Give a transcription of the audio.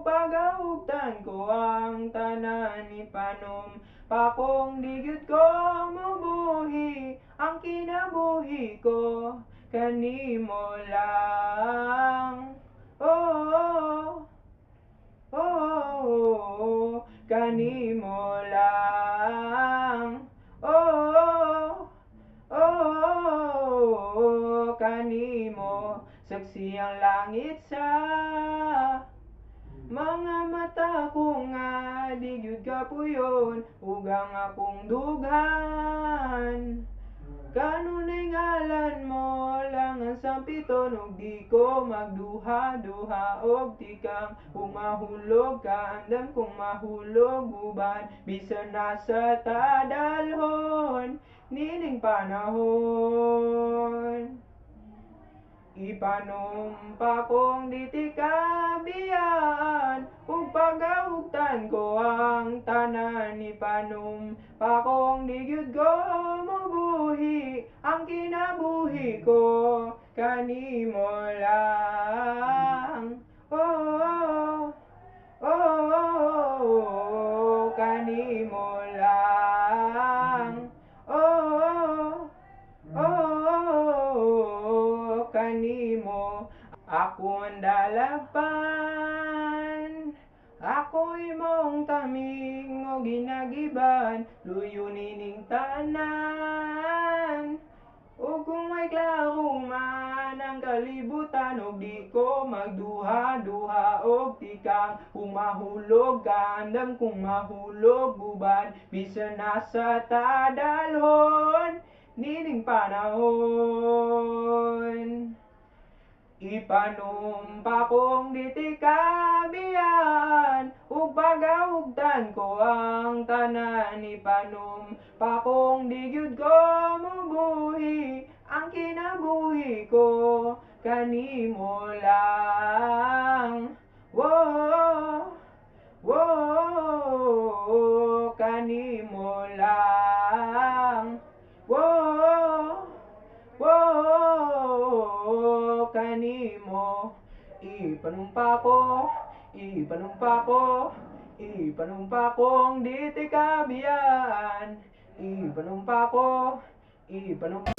pagaugtan ko ang tanan ni panom. Pakong digyud ko mabuhi ang kinabuhi ko kanimo lang. Oh, oh, oh, oh, kanimo lang. Oh, oh, kanimo saksi ang langit sa mga mata ko nga di gyud kapuyon ug ang akong dughan. Kanunay ngalan mo lang ang sampiton ug di ko magduha-duha og tikang kung mahulog ka andam kung mahulog uban bisan nasa tadalhon nining panahon. Ipanumpa kong di ti kabiyaan ug pagaugtan ko ang tanan ipanumpa kong di gyud ko mabuhi ang kinabuhi ko kanimo lang. Oh, oh, oh, oh, oh, kanimo lang. Oh, oh, kanimo ako ang dalagpan, ako imong taming o ginagiban, luyo nining tanan. O kung may klaro man ang kalibutan og di ko magduha-duha og tikang kung mahulog ka andam kung mahulog uban bisan nasa tadalhon nining panahon. Ipanumpa kong di ti kabiyaan ug pagaugtan ko ang tanan ipanumpa kong di gyud ko mabuhi ang kinabuhi ko kanimo lang. Wo, wo, kanimo lang. Wo, wo, kanimo ipanumpa ko, ipanumpa ko, ipanumpa kong di ti kabiyaan, ipanumpa ko, ipanumpa